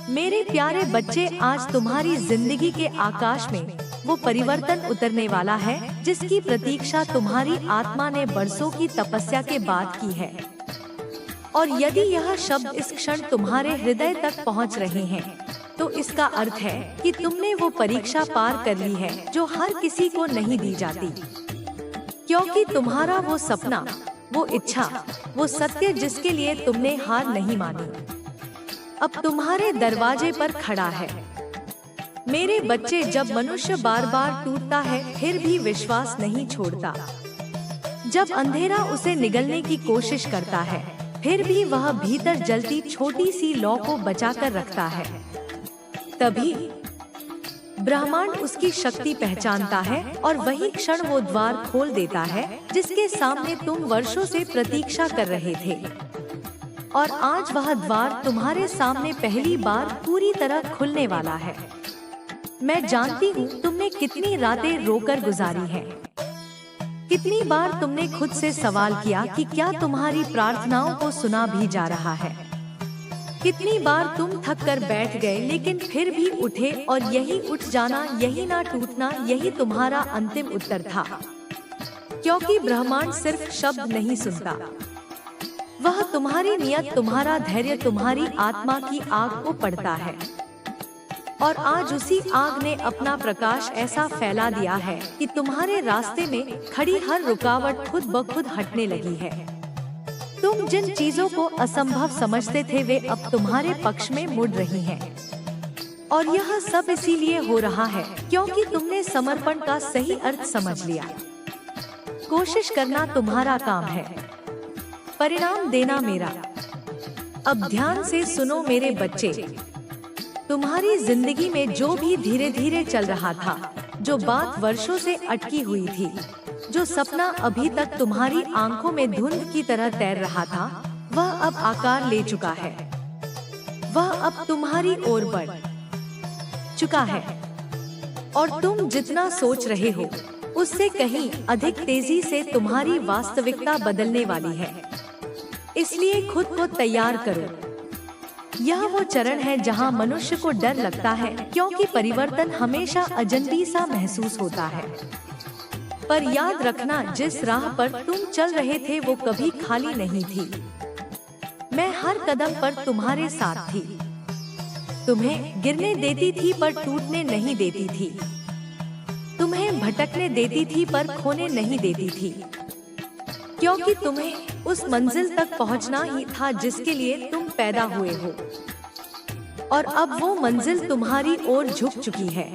मेरे प्यारे बच्चे, आज तुम्हारी जिंदगी के आकाश में वो परिवर्तन उतरने वाला है जिसकी प्रतीक्षा तुम्हारी आत्मा ने बरसों की तपस्या के बाद की है। और यदि यह शब्द इस क्षण तुम्हारे हृदय तक पहुंच रहे हैं, तो इसका अर्थ है कि तुमने वो परीक्षा पार कर ली है जो हर किसी को नहीं दी जाती। क्योंकि तुम्हारा वो सपना, वो इच्छा, वो सत्य जिसके लिए तुमने हार नहीं मानी, अब तुम्हारे दरवाजे पर खड़ा है। मेरे बच्चे, जब मनुष्य बार बार टूटता है फिर भी विश्वास नहीं छोड़ता, जब अंधेरा उसे निगलने की कोशिश करता है फिर भी वह भीतर जलती छोटी सी लौ को बचाकर रखता है, तभी ब्रह्मांड उसकी शक्ति पहचानता है और वही क्षण वो द्वार खोल देता है जिसके सामने तुम वर्षों से प्रतीक्षा कर रहे थे। और आज वह द्वार तुम्हारे सामने पहली बार पूरी तरह खुलने वाला है। मैं जानती हूँ तुमने कितनी रातें रोकर गुजारी हैं। कितनी बार तुमने खुद से सवाल किया कि क्या तुम्हारी प्रार्थनाओं को सुना भी जा रहा है। कितनी बार तुम थक कर बैठ गए लेकिन फिर भी उठे, और यही उठ जाना, यही ना टूटना, यही तुम्हारा अंतिम उत्तर था। क्योंकि ब्रह्मांड सिर्फ शब्द नहीं सुनता, वह तुम्हारी नियत, तुम्हारा धैर्य, तुम्हारी आत्मा की आग को पढ़ता है। और आज उसी आग ने अपना प्रकाश ऐसा फैला दिया है कि तुम्हारे रास्ते में खड़ी हर रुकावट खुद ब खुद हटने लगी है। तुम जिन चीजों को असंभव समझते थे वे अब तुम्हारे पक्ष में मुड़ रही हैं। और यह सब इसीलिए हो रहा है क्योंकि तुमने समर्पण का सही अर्थ समझ लिया। कोशिश करना तुम्हारा काम है, परिणाम देना मेरा। अब ध्यान से सुनो मेरे बच्चे, तुम्हारी जिंदगी में जो भी धीरे धीरे चल रहा था, जो बात वर्षों से अटकी हुई थी, जो सपना अभी तक तुम्हारी आंखों में धुंध की तरह तैर रहा था, वह अब आकार ले चुका है। वह अब तुम्हारी ओर बढ़ चुका है। और तुम जितना सोच रहे हो उससे कहीं अधिक तेजी से तुम्हारी वास्तविकता बदलने वाली है। इसलिए खुद को तैयार करो। यह वो चरण है जहां मनुष्य को डर लगता है, क्योंकि परिवर्तन हमेशा अजनबी सा महसूस होता है। पर याद रखना, जिस राह पर तुम चल रहे थे वो कभी खाली नहीं थी। मैं हर कदम पर तुम्हारे साथ थी। तुम्हें गिरने देती थी पर टूटने नहीं देती थी। तुम्हें भटकने देती थी पर खोने नहीं देती थी। क्योंकि तुम्हें उस मंजिल तक पहुंचना ही था जिसके लिए तुम पैदा हुए हो। और अब वो मंजिल तुम्हारी ओर झुक चुकी है।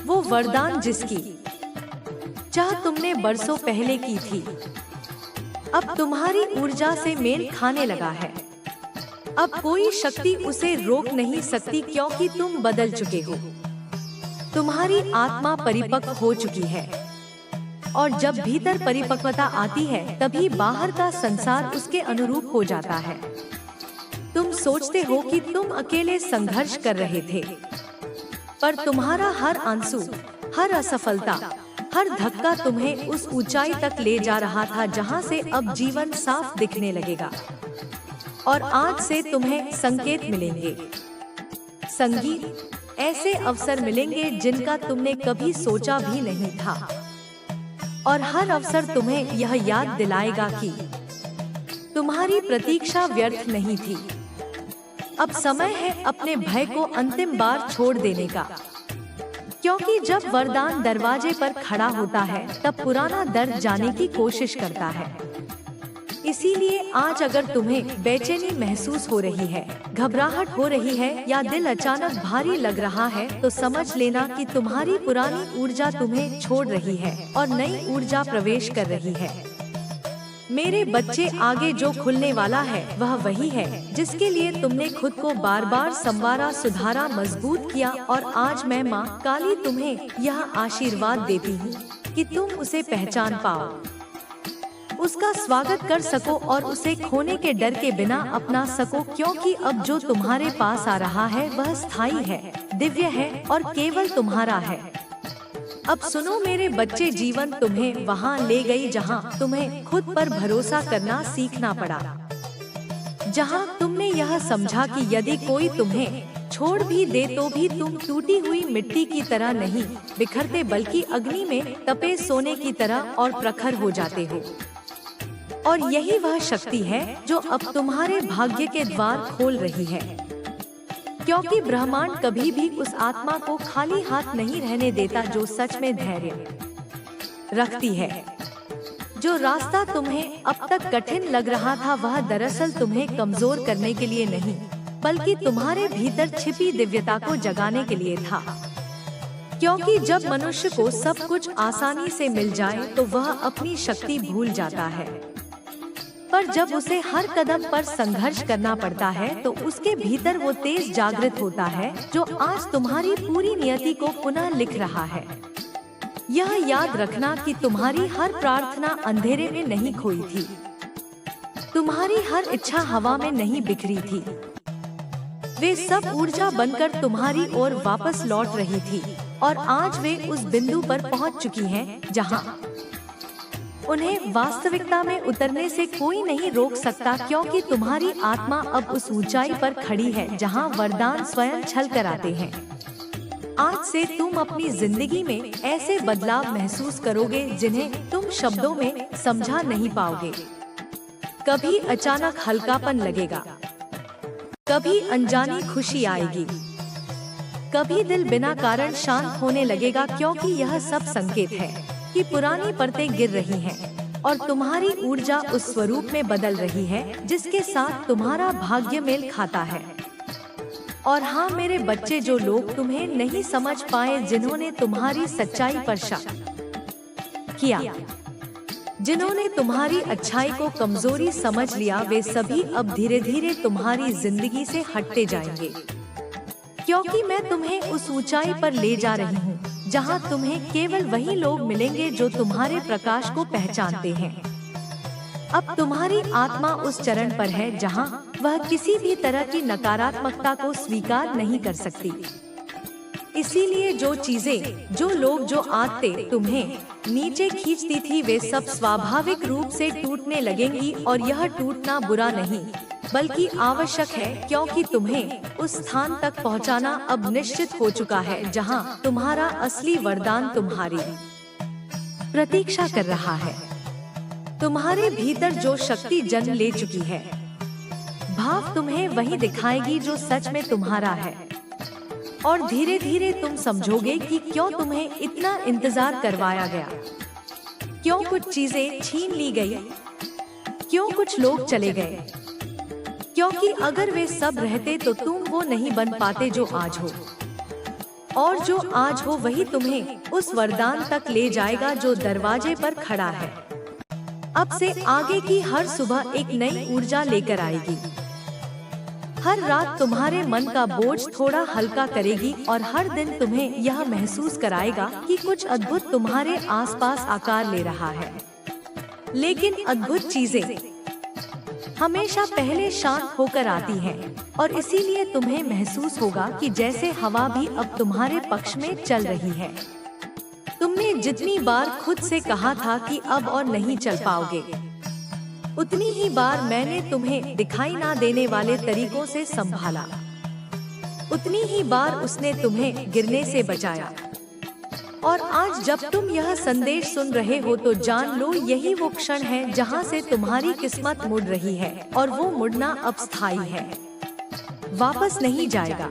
वो वरदान जिसकी चाह तुमने बरसों पहले की थी, अब तुम्हारी ऊर्जा से मेल खाने लगा है। अब कोई शक्ति उसे रोक नहीं सकती, क्योंकि तुम बदल चुके हो। तुम्हारी आत्मा परिपक्व हो चुकी है। और जब भीतर परिपक्वता आती है तभी बाहर का संसार उसके अनुरूप हो जाता है। तुम सोचते हो कि तुम अकेले संघर्ष कर रहे थे, पर तुम्हारा हर आंसू, हर असफलता, हर धक्का तुम्हें उस ऊंचाई तक ले जा रहा था जहां से अब जीवन साफ दिखने लगेगा। और आज से तुम्हें संकेत मिलेंगे, संगीत, ऐसे अवसर मिलेंगे जिनका तुमने कभी सोचा भी नहीं था। और हर अवसर तुम्हें यह याद दिलाएगा कि तुम्हारी प्रतीक्षा व्यर्थ नहीं थी। अब समय है अपने भय को अंतिम बार छोड़ देने का। क्योंकि जब वरदान दरवाजे पर खड़ा होता है तब पुराना दर्द जाने की कोशिश करता है। इसीलिए आज अगर तुम्हें बेचैनी महसूस हो रही है, घबराहट हो रही है या दिल अचानक भारी लग रहा है, तो समझ लेना कि तुम्हारी पुरानी ऊर्जा तुम्हें छोड़ रही है और नई ऊर्जा प्रवेश कर रही है। मेरे बच्चे, आगे जो खुलने वाला है वह वही है जिसके लिए तुमने खुद को बार बार संवारा, सुधारा, मजबूत किया। और आज मैं माँ काली तुम्हें यह आशीर्वाद देती हूँ कि तुम उसे पहचान पाओ, उसका स्वागत कर सको और उसे खोने के डर के बिना अपना सको। क्योंकि अब जो तुम्हारे पास आ रहा है वह स्थायी है, दिव्य है और केवल तुम्हारा है। अब सुनो मेरे बच्चे, जीवन तुम्हें वहाँ ले गई जहाँ तुम्हें खुद पर भरोसा करना सीखना पड़ा, जहाँ तुमने यह समझा कि यदि कोई तुम्हें छोड़ भी दे तो भी तुम टूटी हुई मिट्टी की तरह नहीं बिखरते, बल्कि अग्नि में तपे सोने की तरह और प्रखर हो जाते हो। और यही वह शक्ति है जो अब तुम्हारे भाग्य के द्वार खोल रही है, क्योंकि ब्रह्मांड कभी भी उस आत्मा को खाली हाथ नहीं रहने देता जो सच में धैर्य रखती है। जो रास्ता तुम्हें अब तक कठिन लग रहा था वह दरअसल तुम्हें कमजोर करने के लिए नहीं, बल्कि तुम्हारे भीतर छिपी दिव्यता को जगाने के लिए था। क्योंकि जब मनुष्य को सब कुछ आसानी से मिल जाए तो वह अपनी शक्ति भूल जाता है, पर जब उसे हर कदम पर संघर्ष करना पड़ता है तो उसके भीतर वो तेज जागृत होता है जो आज तुम्हारी पूरी नियति को पुनः लिख रहा है। यह याद रखना कि तुम्हारी हर प्रार्थना अंधेरे में नहीं खोई थी, तुम्हारी हर इच्छा हवा में नहीं बिखरी थी। वे सब ऊर्जा बनकर तुम्हारी ओर वापस लौट रही थी और आज वे उस बिंदु पर पहुंच चुकी हैं जहां उन्हें वास्तविकता में उतरने से कोई नहीं रोक सकता, क्योंकि तुम्हारी आत्मा अब उस ऊंचाई पर खड़ी है जहां वरदान स्वयं छल कर आते हैं। आज से तुम अपनी जिंदगी में ऐसे बदलाव महसूस करोगे जिन्हें तुम शब्दों में समझा नहीं पाओगे। कभी अचानक हल्कापन लगेगा, कभी अनजानी खुशी आएगी, कभी दिल बिना कारण शांत होने लगेगा, क्योंकि यह सब संकेत है कि पुरानी परतें गिर रही हैं और तुम्हारी ऊर्जा उस स्वरूप में बदल रही है जिसके साथ तुम्हारा भाग्य मेल खाता है। और हाँ मेरे बच्चे, जो लोग तुम्हें नहीं समझ पाए, जिन्होंने तुम्हारी सच्चाई पर शक किया, जिन्होंने तुम्हारी अच्छाई को कमजोरी समझ लिया, वे सभी अब धीरे धीरे तुम्हारी जिंदगी से हटते जाएंगे, क्योंकि मैं तुम्हें उस ऊंचाई पर ले जा रही हूँ जहाँ तुम्हें केवल वही लोग मिलेंगे जो तुम्हारे प्रकाश को पहचानते हैं। अब तुम्हारी आत्मा उस चरण पर है जहाँ वह किसी भी तरह की नकारात्मकता को स्वीकार नहीं कर सकती। इसीलिए जो चीजें, जो लोग, जो आदतें तुम्हें नीचे खींचती थी, वे सब स्वाभाविक रूप से टूटने लगेंगी। और यह टूटना बुरा नहीं बल्कि आवश्यक है, क्योंकि तुम्हें उस स्थान तक पहुंचाना अब निश्चित हो चुका है जहां तुम्हारा असली वरदान तुम्हारी प्रतीक्षा कर रहा है। तुम्हारे भीतर जो शक्ति जन्म ले चुकी है, भाव तुम्हें वही दिखाएगी जो सच में तुम्हारा है। और धीरे धीरे तुम समझोगे कि क्यों तुम्हें इतना इंतजार करवाया गया, क्यों कुछ चीजें छीन ली गई, क्यों कुछ लोग चले गए, क्योंकि अगर वे सब रहते तो तुम वो नहीं बन पाते जो आज हो। और जो आज हो वही तुम्हें उस वरदान तक ले जाएगा जो दरवाजे पर खड़ा है। अब से आगे की हर सुबह एक नई ऊर्जा लेकर आएगी, हर रात तुम्हारे मन का बोझ थोड़ा हल्का करेगी और हर दिन तुम्हें यह महसूस कराएगा कि कुछ अद्भुत तुम्हारे आसपास आकार ले रहा है। लेकिन अद्भुत चीजें हमेशा पहले शांत होकर आती हैं, और इसीलिए तुम्हें महसूस होगा कि जैसे हवा भी अब तुम्हारे पक्ष में चल रही है। तुमने जितनी बार खुद से कहा था कि अब और नहीं चल पाओगे, उतनी ही बार मैंने तुम्हें दिखाई ना देने वाले तरीकों से संभाला, उतनी ही बार उसने तुम्हें गिरने से बचाया। और आज जब तुम यह संदेश सुन रहे हो तो जान लो यही वो क्षण है जहां से तुम्हारी किस्मत मुड़ रही है, और वो मुड़ना अब स्थायी है, वापस नहीं जाएगा।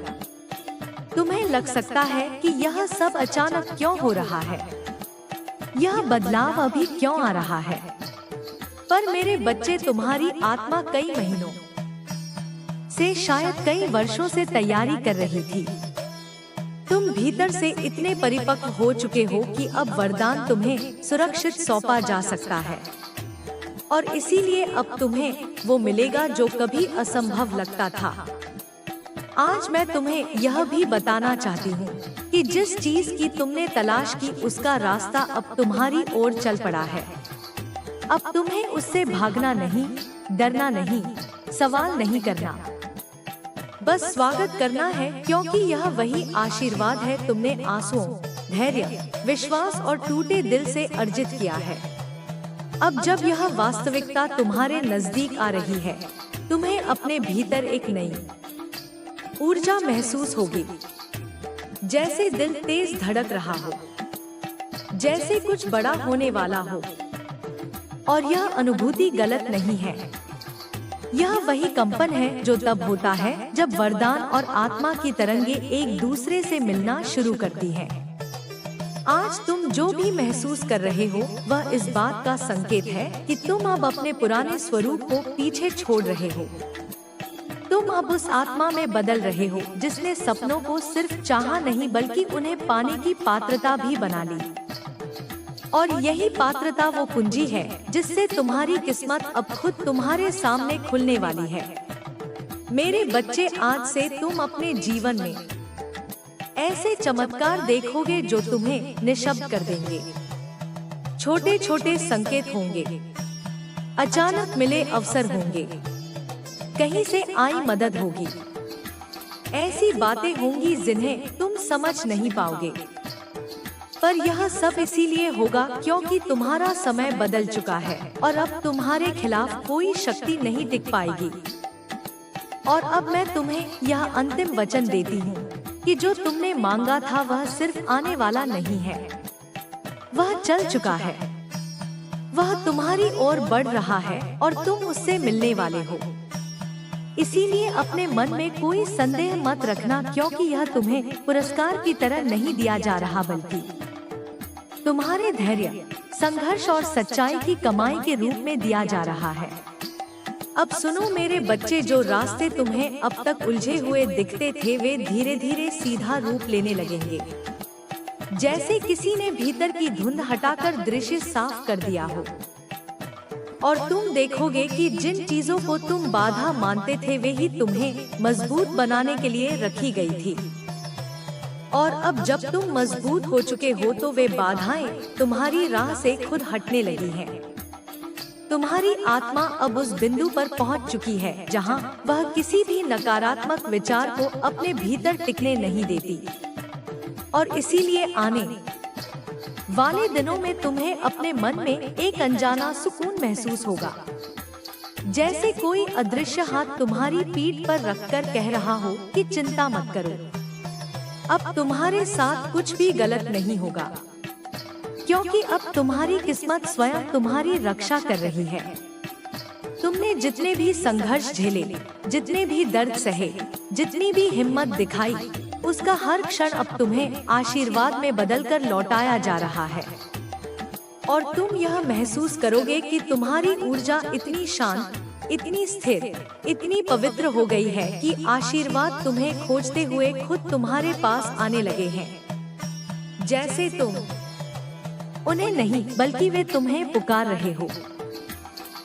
तुम्हें लग सकता है कि यह सब अचानक क्यों हो रहा है, यह बदलाव अभी क्यों आ रहा है, पर मेरे बच्चे, तुम्हारी आत्मा कई महीनों से, शायद कई वर्षों से तैयारी कर रही थी। तुम भीतर से इतने परिपक्व हो चुके हो कि अब वरदान तुम्हें सुरक्षित सौंपा जा सकता है, और इसीलिए अब तुम्हें वो मिलेगा जो कभी असंभव लगता था। आज मैं तुम्हें यह भी बताना चाहती हूँ कि जिस चीज की तुमने तलाश की उसका रास्ता अब तुम्हारी ओर चल पड़ा है। अब तुम्हें उससे भागना नहीं, डरना नहीं, सवाल नहीं करना, बस स्वागत करना है, क्योंकि यह वही आशीर्वाद है तुमने आंसुओं, धैर्य, विश्वास और टूटे दिल से अर्जित किया है। अब जब यह वास्तविकता तुम्हारे नजदीक आ रही है, तुम्हें अपने भीतर एक नई ऊर्जा महसूस होगी, जैसे दिल तेज धड़क रहा हो, जैसे कुछ बड़ा होने वाला हो। और यह अनुभूति गलत नहीं है। यह वही कंपन है जो तब होता है जब वरदान और आत्मा की तरंगे एक दूसरे से मिलना शुरू करती हैं। आज तुम जो भी महसूस कर रहे हो वह इस बात का संकेत है कि तुम अब अपने पुराने स्वरूप को पीछे छोड़ रहे हो। तुम अब उस आत्मा में बदल रहे हो जिसने सपनों को सिर्फ चाहा नहीं बल्कि उन्हें पाने की पात्रता भी बना ली। और यही पात्रता वो कुंजी है जिससे तुम्हारी किस्मत अब खुद तुम्हारे सामने खुलने वाली है। मेरे बच्चे, आज से तुम अपने जीवन में ऐसे चमत्कार देखोगे जो तुम्हें निशब्द कर देंगे। छोटे छोटे संकेत होंगे, अचानक मिले अवसर होंगे, कहीं से आई मदद होगी। ऐसी बातें होंगी जिन्हें तुम समझ नहीं पाओगे, पर यह सब इसीलिए होगा क्योंकि तुम्हारा समय बदल चुका है और अब तुम्हारे खिलाफ कोई शक्ति नहीं टिक पाएगी। और अब मैं तुम्हें यह अंतिम वचन देती हूँ कि जो तुमने मांगा था वह सिर्फ आने वाला नहीं है, वह चल चुका है। वह तुम्हारी ओर बढ़ रहा है और तुम उससे मिलने वाले हो। इसीलिए अपने मन में कोई संदेह मत रखना, क्योंकि यह तुम्हें पुरस्कार की तरह नहीं दिया जा रहा बल्कि तुम्हारे धैर्य, संघर्ष और सच्चाई की कमाई के रूप में दिया जा रहा है। अब सुनो मेरे बच्चे, जो रास्ते तुम्हें अब तक उलझे हुए दिखते थे वे धीरे धीरे सीधा रूप लेने लगेंगे, जैसे किसी ने भीतर की धुंध हटाकर दृश्य साफ कर दिया हो। और तुम देखोगे कि जिन चीजों को तुम बाधा मानते थे वे ही तुम्हें मजबूत बनाने के लिए रखी गई थी। और अब जब तुम मजबूत हो चुके हो तो वे बाधाएं तुम्हारी राह से खुद हटने लगी हैं। तुम्हारी आत्मा अब उस बिंदु पर पहुंच चुकी है जहां वह किसी भी नकारात्मक विचार को अपने भीतर टिकने नहीं देती। और इसीलिए आने वाले दिनों में तुम्हें अपने मन में एक अनजाना सुकून महसूस होगा, जैसे कोई अदृश्य हाथ तुम्हारी पीठ पर रखकर कह रहा हो कि चिंता मत करो, अब तुम्हारे साथ कुछ भी गलत नहीं होगा, क्योंकि अब तुम्हारी किस्मत स्वयं तुम्हारी रक्षा कर रही है। तुमने जितने भी संघर्ष झेले, जितने भी दर्द सहे, जितनी भी हिम्मत दिखाई, उसका हर क्षण अब तुम्हें आशीर्वाद में बदलकर लौटाया जा रहा है। और तुम यह महसूस करोगे कि तुम्हारी ऊर्जा इतनी शांत, इतनी स्थिर, इतनी पवित्र हो गई है कि आशीर्वाद तुम्हें खोजते हुए खुद तुम्हारे पास आने लगे हैं। जैसे तुम उन्हें नहीं बल्कि वे तुम्हें पुकार रहे हो।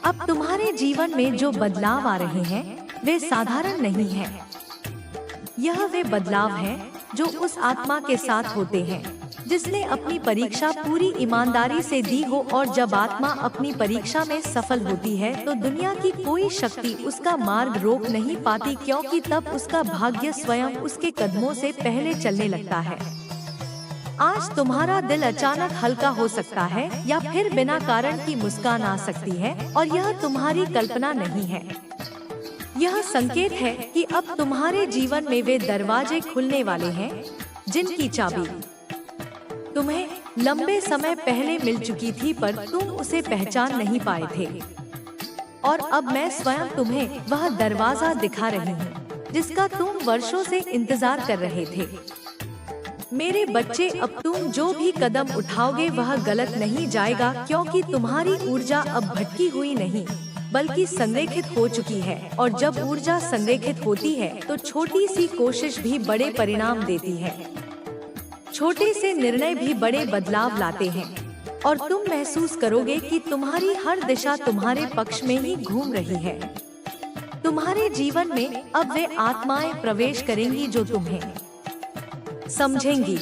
अब तुम्हारे जीवन में जो बदलाव आ रहे हैं वे साधारण नहीं हैं। यह वे बदलाव हैं जो उस आत्मा के साथ होते हैं जिसने अपनी परीक्षा पूरी ईमानदारी से दी हो। और जब आत्मा अपनी परीक्षा में सफल होती है तो दुनिया की कोई शक्ति उसका मार्ग रोक नहीं पाती, क्योंकि तब उसका भाग्य स्वयं उसके कदमों से पहले चलने लगता है। आज तुम्हारा दिल अचानक हल्का हो सकता है या फिर बिना कारण की मुस्कान आ सकती है, और यह तुम्हारी कल्पना नहीं है। यह संकेत है कि अब तुम्हारे जीवन में वे दरवाजे खुलने वाले हैं जिनकी चाबी तुम्हें लंबे समय पहले मिल चुकी थी, पर तुम उसे पहचान नहीं पाए थे। और अब मैं स्वयं तुम्हें वह दरवाजा दिखा रही हूँ जिसका तुम वर्षों से इंतजार कर रहे थे। मेरे बच्चे, अब तुम जो भी कदम उठाओगे वह गलत नहीं जाएगा, क्योंकि तुम्हारी ऊर्जा अब भटकी हुई नहीं बल्कि संरेखित हो चुकी है। और जब ऊर्जा संरेखित होती है तो छोटी सी कोशिश भी बड़े परिणाम देती है। छोटे से निर्णय भी बड़े बदलाव लाते हैं, और तुम महसूस करोगे कि तुम्हारी हर दिशा तुम्हारे पक्ष में ही घूम रही है। तुम्हारे जीवन में अब वे आत्माएं प्रवेश करेंगी जो तुम्हें समझेंगी,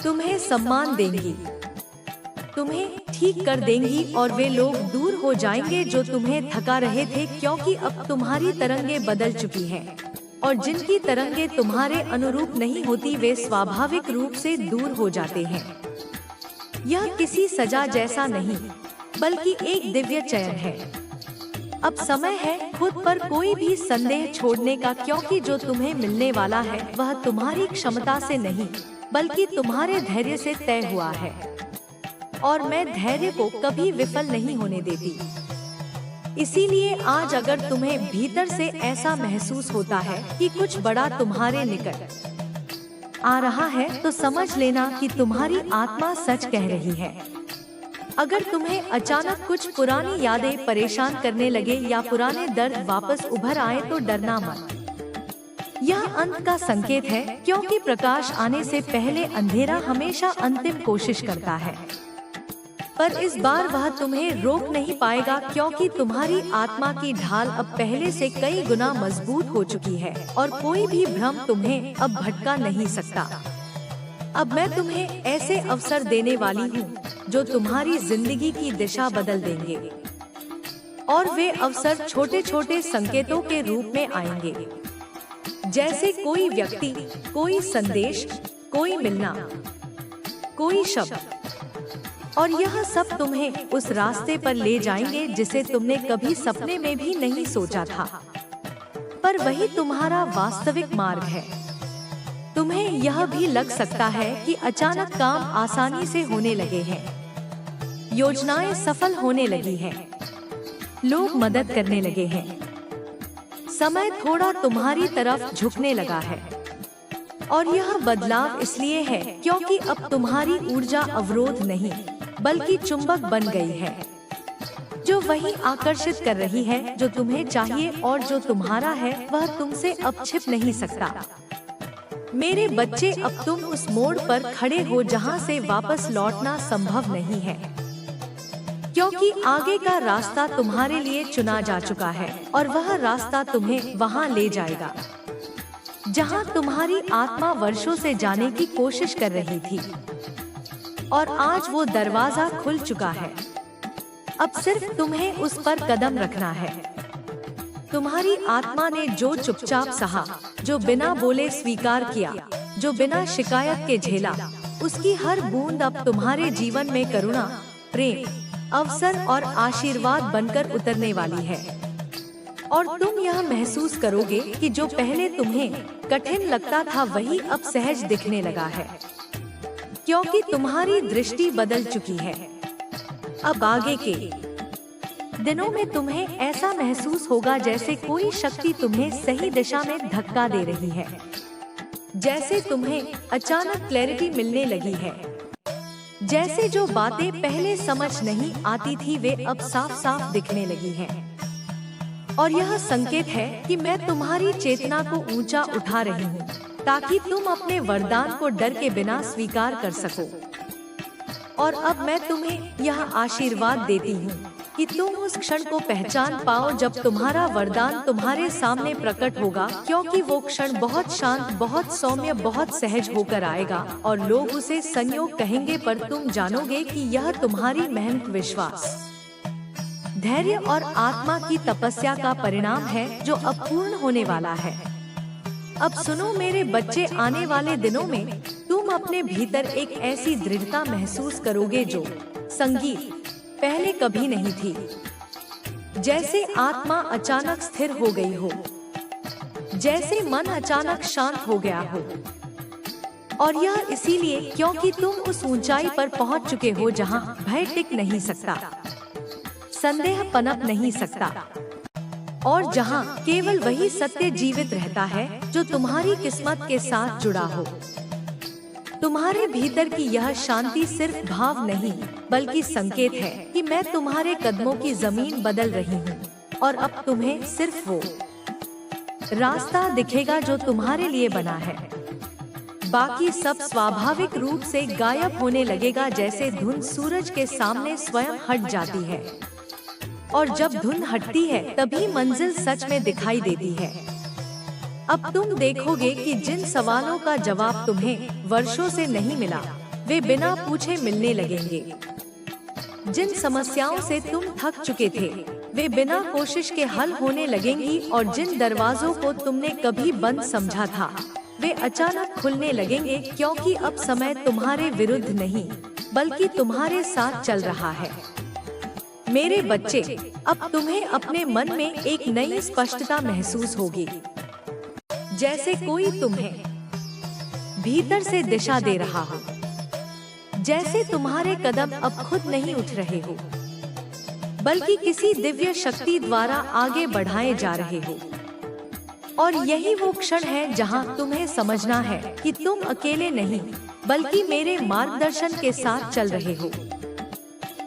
तुम्हें सम्मान देंगी, तुम्हें ठीक कर देंगी, और वे लोग दूर हो जाएंगे जो तुम्हें थका रहे थे, क्योंकि अब तुम्हारी तरंगे बदल चुकी हैं। और जिनकी तरंगे तुम्हारे अनुरूप नहीं होती वे स्वाभाविक रूप से दूर हो जाते हैं। यह किसी सजा जैसा नहीं बल्कि एक दिव्य चयन है। अब समय है खुद पर कोई भी संदेह छोड़ने का, क्योंकि जो तुम्हें मिलने वाला है वह तुम्हारी क्षमता से नहीं बल्कि तुम्हारे धैर्य से तय हुआ है। और मैं धैर्य को कभी विफल नहीं होने देती। इसीलिए आज अगर तुम्हें भीतर से ऐसा महसूस होता है कि कुछ बड़ा तुम्हारे निकट आ रहा है, तो समझ लेना कि तुम्हारी आत्मा सच कह रही है। अगर तुम्हें अचानक कुछ पुरानी यादें परेशान करने लगे या पुराने दर्द वापस उभर आए, तो डरना मत। यह अंत का संकेत है, क्योंकि प्रकाश आने से पहले अंधेरा हमेशा अंतिम कोशिश करता है। पर इस बार वह तुम्हें रोक नहीं पाएगा, क्योंकि तुम्हारी आत्मा की ढाल अब पहले से कई गुना मजबूत हो चुकी है और कोई भी भ्रम तुम्हें अब भटका नहीं सकता। अब मैं तुम्हें ऐसे अवसर देने वाली हूँ जो तुम्हारी जिंदगी की दिशा बदल देंगे, और वे अवसर छोटे छोटे संकेतों के रूप में आएंगे, जैसे कोई व्यक्ति, कोई संदेश, कोई मिलना, कोई शब्द, और यह सब तुम्हें उस रास्ते पर ले जाएंगे जिसे तुमने कभी सपने में भी नहीं सोचा था। पर वही तुम्हारा वास्तविक मार्ग है। तुम्हें यह भी लग सकता है कि अचानक काम आसानी से होने लगे हैं, योजनाएं सफल होने लगी हैं, लोग मदद करने लगे हैं, समय थोड़ा तुम्हारी तरफ झुकने लगा है। और यह बदलाव इसलिए है क्योंकि अब तुम्हारी ऊर्जा अवरोध नहीं बल्कि चुंबक बन गई है, जो वही आकर्षित कर रही है जो तुम्हें चाहिए, और जो तुम्हारा है वह तुमसे अब छिप नहीं सकता। मेरे बच्चे, अब तुम उस मोड़ पर खड़े हो जहां से वापस लौटना संभव नहीं है, क्योंकि आगे का रास्ता तुम्हारे लिए चुना जा चुका है और वह रास्ता तुम्हें वहां ले जाएगा जहां तुम्हारी आत्मा वर्षों से जाने की कोशिश कर रही थी। और आज वो दरवाजा खुल चुका है। अब सिर्फ तुम्हें उस पर कदम रखना है। तुम्हारी आत्मा ने जो चुपचाप सहा, जो बिना बोले स्वीकार किया, जो बिना शिकायत के झेला, उसकी हर बूंद अब तुम्हारे जीवन में करुणा, प्रेम, अवसर और आशीर्वाद बनकर उतरने वाली है। और तुम यह महसूस करोगे कि जो पहले तुम्हें कठिन लगता था वही अब सहज दिखने लगा है, क्योंकि तुम्हारी दृष्टि बदल चुकी है। अब आगे के दिनों में तुम्हें ऐसा महसूस होगा जैसे कोई शक्ति तुम्हें सही दिशा में धक्का दे रही है, जैसे तुम्हें अचानक क्लैरिटी मिलने लगी है, जैसे जो बातें पहले समझ नहीं आती थी वे अब साफ साफ दिखने लगी हैं। और यह संकेत है कि मैं तुम्हारी चेतना को ऊंचा उठा रही हूँ, ताकि तुम अपने वरदान को डर के बिना स्वीकार कर सको। और अब मैं तुम्हें यह आशीर्वाद देती हूँ कि तुम उस क्षण को पहचान पाओ जब तुम्हारा वरदान तुम्हारे सामने प्रकट होगा, क्योंकि वो क्षण बहुत शांत, बहुत सौम्य, बहुत सहज होकर आएगा और लोग उसे संयोग कहेंगे, पर तुम जानोगे कि यह तुम्हारी मेहनत, विश्वास, धैर्य और आत्मा की तपस्या का परिणाम है जो अब पूर्ण होने वाला है। अब सुनो मेरे बच्चे, आने वाले दिनों में तुम अपने भीतर एक ऐसी दृढ़ता महसूस करोगे जो संगीत पहले कभी नहीं थी। जैसे आत्मा अचानक स्थिर हो गई हो, जैसे मन अचानक शांत हो गया हो। और यह इसीलिए क्योंकि तुम उस ऊंचाई पर पहुंच चुके हो जहां भय टिक नहीं सकता, संदेह पनप नहीं सकता, और जहां केवल वही सत्य जीवित रहता है जो तुम्हारी किस्मत के साथ जुड़ा हो। तुम्हारे भीतर की यह शांति सिर्फ भाव नहीं बल्कि संकेत है कि मैं तुम्हारे कदमों की जमीन बदल रही हूँ, और अब तुम्हें सिर्फ वो रास्ता दिखेगा जो तुम्हारे लिए बना है। बाकी सब स्वाभाविक रूप से गायब होने लगेगा, जैसे धुंध सूरज के सामने स्वयं हट जाती है। और जब धुंध हटती है तभी मंजिल सच में दिखाई देती है। अब तुम देखोगे कि जिन सवालों का जवाब तुम्हें वर्षों से नहीं मिला वे बिना पूछे मिलने लगेंगे। जिन समस्याओं से तुम थक चुके थे वे बिना कोशिश के हल होने लगेंगी, और जिन दरवाजों को तुमने कभी बंद समझा था वे अचानक खुलने लगेंगे, क्योंकि अब समय तुम्हारे विरुद्ध नहीं बल्कि तुम्हारे साथ चल रहा है। मेरे बच्चे, अब तुम्हें अपने मन में एक नई स्पष्टता महसूस होगी, जैसे कोई तुम्हें भीतर से दिशा दे रहा हो, जैसे तुम्हारे कदम अब खुद नहीं उठ रहे हो, बल्कि किसी दिव्य शक्ति द्वारा आगे बढ़ाए जा रहे हो। और यही वो क्षण है जहां तुम्हें समझना है कि तुम अकेले नहीं, बल्कि मेरे मार्गदर्शन के साथ चल रहे हो।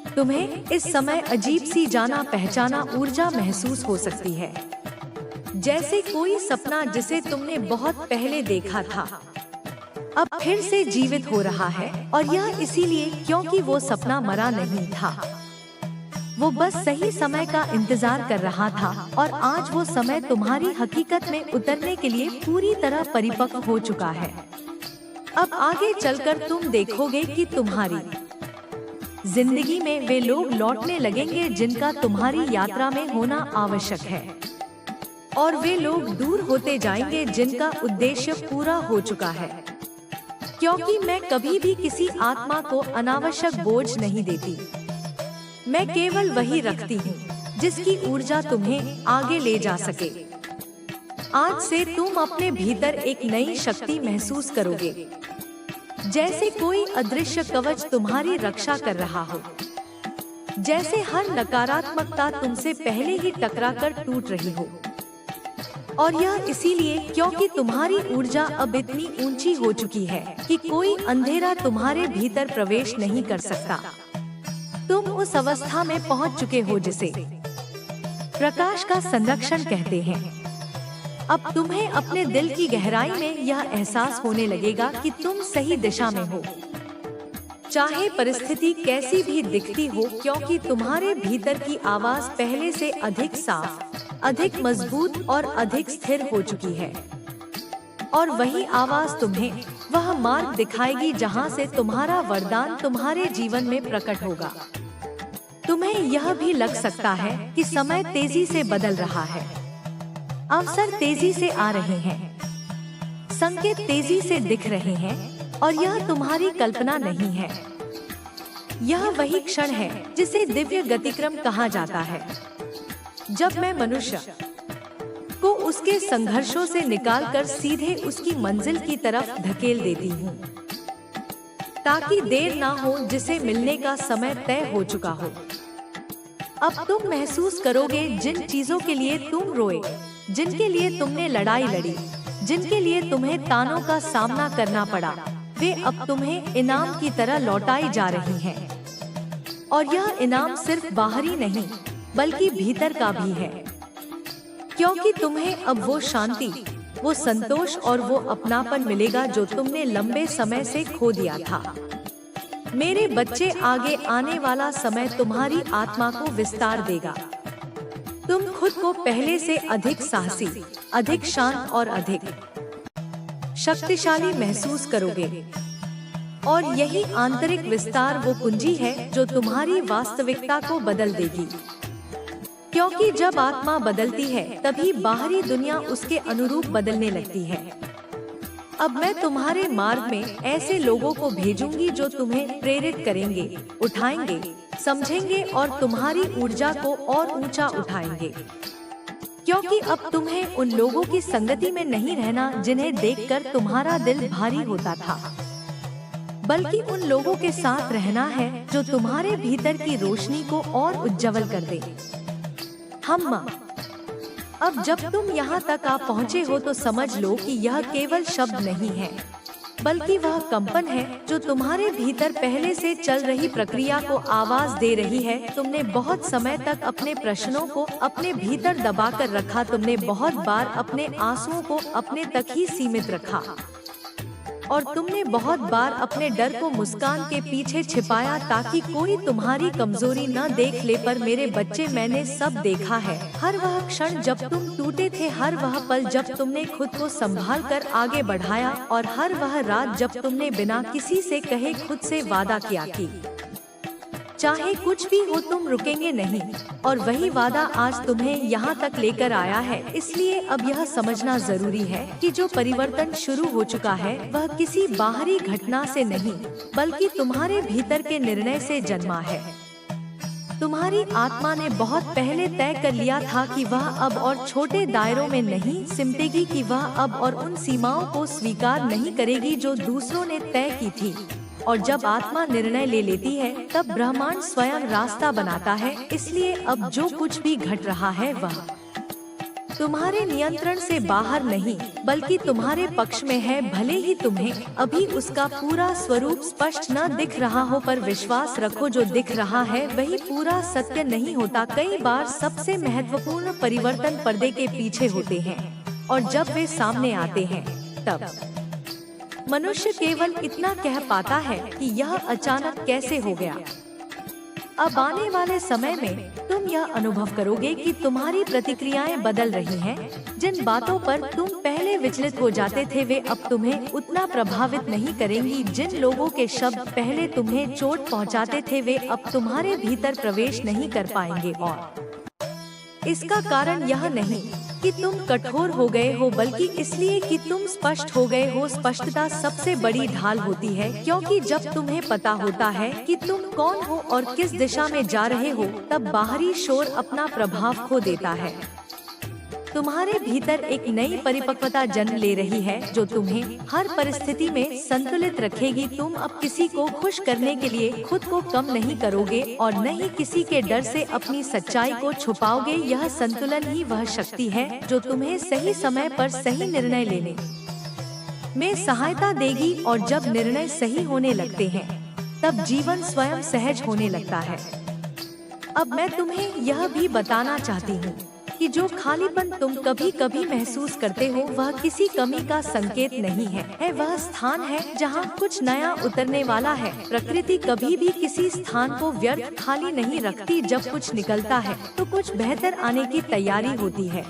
तुम्हें इस समय अजीब सी जाना पहचाना ऊर्जा महसूस हो सकती है, जैसे कोई सपना जिसे तुमने बहुत पहले देखा था अब फिर से जीवित हो रहा है। और यह इसीलिए क्योंकि वो सपना मरा नहीं था, वो बस सही समय का इंतजार कर रहा था। और आज वो समय तुम्हारी हकीकत में उतरने के लिए पूरी तरह परिपक्व हो चुका है। अब आगे चलकर तुम देखोगे कि तुम्हारी जिंदगी में वे लोग लौटने लगेंगे जिनका तुम्हारी यात्रा में होना आवश्यक है, और वे लोग दूर होते जाएंगे जिनका उद्देश्य पूरा हो चुका है। क्योंकि मैं कभी भी किसी आत्मा को अनावश्यक बोझ नहीं देती, मैं केवल वही रखती हूँ जिसकी ऊर्जा तुम्हें आगे ले जा सके। आज से तुम अपने भीतर एक नई शक्ति महसूस करोगे, जैसे कोई अदृश्य कवच तुम्हारी रक्षा कर रहा हो, जैसे हर नकारात्मकता तुमसे पहले ही टकराकर टूट रही हो। और यह इसीलिए क्योंकि तुम्हारी ऊर्जा अब इतनी ऊंची हो चुकी है कि कोई अंधेरा तुम्हारे भीतर प्रवेश नहीं कर सकता। तुम उस अवस्था में पहुंच चुके हो जिसे प्रकाश का संरक्षण कहते हैं। अब तुम्हें अपने दिल की गहराई में यह एहसास होने लगेगा कि तुम सही दिशा में हो, चाहे परिस्थिति कैसी भी दिखती हो, क्योंकि तुम्हारे भीतर की आवाज पहले से अधिक साफ, अधिक मजबूत और अधिक स्थिर हो चुकी है। और वही आवाज तुम्हें वह मार्ग दिखाएगी जहां से तुम्हारा वरदान तुम्हारे जीवन में प्रकट होगा। तुम्हें यह भी लग सकता है कि समय तेजी से बदल रहा है, अवसर तेजी से आ रहे हैं, संकेत तेजी से दिख रहे हैं, और यह तुम्हारी कल्पना नहीं है। यह वही क्षण है जिसे दिव्य गतिक्रम कहा जाता है, जब मैं मनुष्य को उसके संघर्षों से निकालकर सीधे उसकी मंजिल की तरफ धकेल देती हूँ, ताकि देर ना हो जिसे मिलने का समय तय हो चुका हो। अब तुम महसूस करोगे जिन चीजों के लिए तुम रोए, जिनके लिए तुमने लड़ाई लड़ी, जिनके लिए तुम्हें तानों का सामना करना पड़ा, वे अब तुम्हें इनाम की तरह लौटाई जा रही हैं। और यह इनाम सिर्फ बाहरी नहीं बल्कि भीतर का भी है, क्योंकि तुम्हें अब वो शांति, वो संतोष और वो अपनापन मिलेगा जो तुमने लंबे समय से खो दिया था। मेरे बच्चे, आगे आने वाला समय तुम्हारी आत्मा को विस्तार देगा। तुम खुद को पहले से अधिक साहसी, अधिक शांत और अधिक शक्तिशाली महसूस करोगे। और यही आंतरिक विस्तार वो कुंजी है जो तुम्हारी वास्तविकता को बदल देगी, क्योंकि जब आत्मा बदलती है तभी बाहरी दुनिया उसके अनुरूप बदलने लगती है। अब मैं तुम्हारे मार्ग में ऐसे लोगों को भेजूंगी जो तुम्हें प्रेरित करेंगे, उठाएंगे, समझेंगे और तुम्हारी ऊर्जा को और ऊंचा उठाएंगे। क्योंकि अब तुम्हें उन लोगों की संगति में नहीं रहना जिन्हें देखकर तुम्हारा दिल भारी होता था, बल्कि उन लोगों के साथ रहना है जो तुम्हारे भीतर की रोशनी को और उज्जवल कर दे। अब जब तुम यहाँ तक आ पहुँचे हो तो समझ लो कि यह केवल शब्द नहीं है, बल्कि वह कंपन है जो तुम्हारे भीतर पहले से चल रही प्रक्रिया को आवाज दे रही है। तुमने बहुत समय तक अपने प्रश्नों को अपने भीतर दबाकर रखा, तुमने बहुत बार अपने आंसुओं को अपने तक ही सीमित रखा, और तुमने बहुत बार अपने डर को मुस्कान के पीछे छिपाया ताकि कोई तुम्हारी कमजोरी न देख ले। पर मेरे बच्चे, मैंने सब देखा है। हर वह क्षण जब तुम टूटे थे, हर वह पल जब तुमने खुद को संभाल कर आगे बढ़ाया, और हर वह रात जब तुमने बिना किसी से कहे खुद से वादा किया कि चाहे कुछ भी हो तुम रुकेंगे नहीं। और वही वादा आज तुम्हें यहाँ तक लेकर आया है। इसलिए अब यह समझना जरूरी है कि जो परिवर्तन शुरू हो चुका है वह किसी बाहरी घटना से नहीं, बल्कि तुम्हारे भीतर के निर्णय से जन्मा है। तुम्हारे तुम्हारी आत्मा ने बहुत पहले तय कर लिया था कि वह अब और छोटे दायरों में नहीं सिमटेगी, कि वह अब और उन सीमाओं को स्वीकार नहीं करेगी जो दूसरों ने तय की थी। और जब आत्मा निर्णय ले लेती है तब ब्रह्मांड स्वयं रास्ता बनाता है। इसलिए अब जो कुछ भी घट रहा है वह तुम्हारे नियंत्रण से बाहर नहीं बल्कि तुम्हारे पक्ष में है। भले ही तुम्हें अभी उसका पूरा स्वरूप स्पष्ट न दिख रहा हो, पर विश्वास रखो जो दिख रहा है वही पूरा सत्य नहीं होता। कई बार सबसे महत्वपूर्ण परिवर्तन पर्दे के पीछे होते हैं और जब वे सामने आते हैं तब मनुष्य केवल इतना कह पाता है कि यह अचानक कैसे हो गया। अब आने वाले समय में तुम यह अनुभव करोगे कि तुम्हारी प्रतिक्रियाएं बदल रही हैं। जिन बातों पर तुम पहले विचलित हो जाते थे वे अब तुम्हें उतना प्रभावित नहीं करेंगी। जिन लोगों के शब्द पहले तुम्हें चोट पहुंचाते थे वे अब तुम्हारे भीतर प्रवेश नहीं कर पाएंगे। और इसका कारण यह नहीं कि तुम कठोर हो गए हो बल्कि इसलिए कि तुम स्पष्ट हो गए हो। स्पष्टता सबसे बड़ी ढाल होती है, क्योंकि जब तुम्हें पता होता है कि तुम कौन हो और किस दिशा में जा रहे हो तब बाहरी शोर अपना प्रभाव खो देता है। तुम्हारे भीतर एक नई परिपक्वता जन्म ले रही है जो तुम्हें हर परिस्थिति में संतुलित रखेगी। तुम अब किसी को खुश करने के लिए खुद को कम नहीं करोगे और न ही किसी के डर से अपनी सच्चाई को छुपाओगे। यह संतुलन ही वह शक्ति है जो तुम्हें सही समय पर सही निर्णय लेने में सहायता देगी। और जब निर्णय सही होने लगते हैं तब जीवन स्वयं सहज होने लगता है। अब मैं तुम्हें यह भी बताना चाहती हूँ कि जो खालीपन तुम कभी कभी महसूस करते हो वह किसी कमी का संकेत नहीं है। वह स्थान है जहाँ कुछ नया उतरने वाला है। प्रकृति कभी भी किसी स्थान को व्यर्थ खाली नहीं रखती। जब कुछ निकलता है तो कुछ बेहतर आने की तैयारी होती है।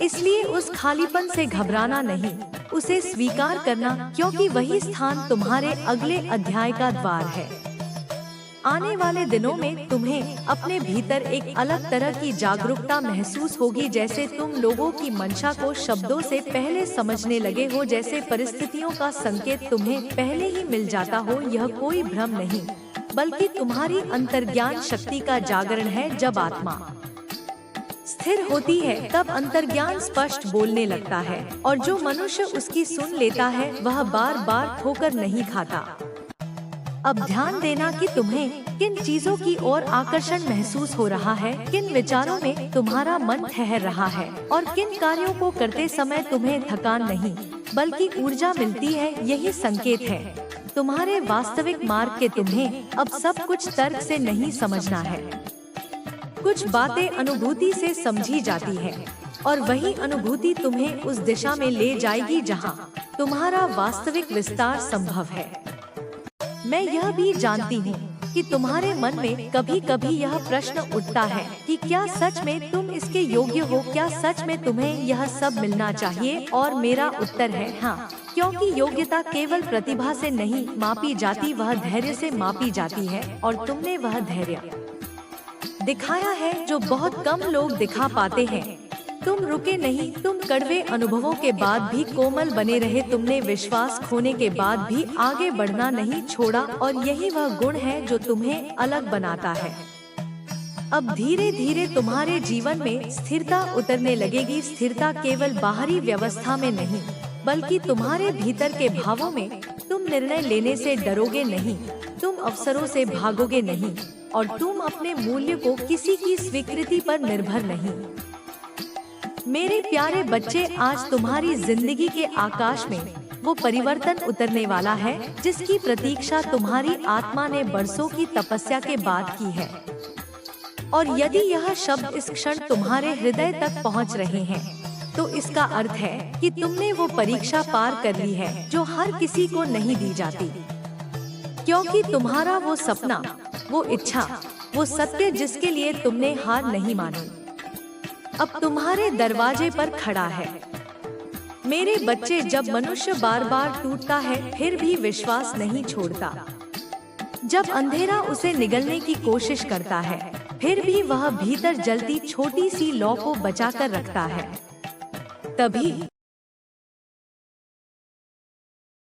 इसलिए उस खालीपन से घबराना नहीं, उसे स्वीकार करना, क्योंकि वही स्थान तुम्हारे अगले अध्याय का द्वार है। आने वाले दिनों में तुम्हें अपने भीतर एक अलग तरह की जागरूकता महसूस होगी, जैसे तुम लोगों की मंशा को शब्दों से पहले समझने लगे हो, जैसे परिस्थितियों का संकेत तुम्हें पहले ही मिल जाता हो। यह कोई भ्रम नहीं बल्कि तुम्हारी अंतर्ज्ञान शक्ति का जागरण है। जब आत्मा स्थिर होती है तब अंतर्ज्ञान स्पष्ट बोलने लगता है और जो मनुष्य उसकी सुन लेता है वह बार बार ठोकर नहीं खाता। अब ध्यान देना कि तुम्हें किन चीजों की ओर आकर्षण महसूस हो रहा है, किन विचारों में तुम्हारा मन ठहर रहा है और किन कार्यों को करते समय तुम्हें थकान नहीं बल्कि ऊर्जा मिलती है। यही संकेत है तुम्हारे वास्तविक मार्ग के। तुम्हें अब सब कुछ तर्क से नहीं समझना है, कुछ बातें अनुभूति से समझी जाती है और वही अनुभूति तुम्हें उस दिशा में ले जाएगी जहां तुम्हारा वास्तविक विस्तार संभव है। मैं यह भी जानती हूँ कि तुम्हारे मन में कभी कभी यह प्रश्न उठता है कि क्या सच में तुम इसके योग्य हो, क्या सच में तुम्हें यह सब मिलना चाहिए। और मेरा उत्तर है हाँ, क्योंकि योग्यता केवल प्रतिभा से नहीं मापी जाती, वह धैर्य से मापी जाती है। और तुमने वह धैर्य दिखाया है जो बहुत कम लोग दिखा पाते हैं। तुम रुके नहीं, तुम कड़वे अनुभवों के बाद भी कोमल बने रहे। तुमने विश्वास खोने के बाद भी आगे बढ़ना नहीं छोड़ा और यही वह गुण है जो तुम्हें अलग बनाता है। अब धीरे धीरे तुम्हारे जीवन में स्थिरता उतरने लगेगी। स्थिरता केवल बाहरी व्यवस्था में नहीं बल्कि तुम्हारे भीतर के भावों में। तुम निर्णय लेने से डरोगे नहीं, तुम अवसरों से भागोगे नहीं और तुम अपने मूल्य को किसी की स्वीकृति पर निर्भर नहीं। मेरे प्यारे बच्चे, आज तुम्हारी जिंदगी के आकाश में वो परिवर्तन उतरने वाला है जिसकी प्रतीक्षा तुम्हारी आत्मा ने बरसों की तपस्या के बाद की है। और यदि यह शब्द इस क्षण तुम्हारे हृदय तक पहुंच रहे हैं तो इसका अर्थ है कि तुमने वो परीक्षा पार कर ली है जो हर किसी को नहीं दी जाती। क्योंकि तुम्हारा वो सपना, वो इच्छा, वो सत्य जिसके लिए तुमने हार नहीं मानी अब तुम्हारे दरवाजे पर खड़ा है। मेरे बच्चे, जब मनुष्य बार बार टूटता है फिर भी विश्वास नहीं छोड़ता, जब अंधेरा उसे निगलने की कोशिश करता है फिर भी वह भीतर जलती छोटी सी लौ को बचाकर रखता है, तभी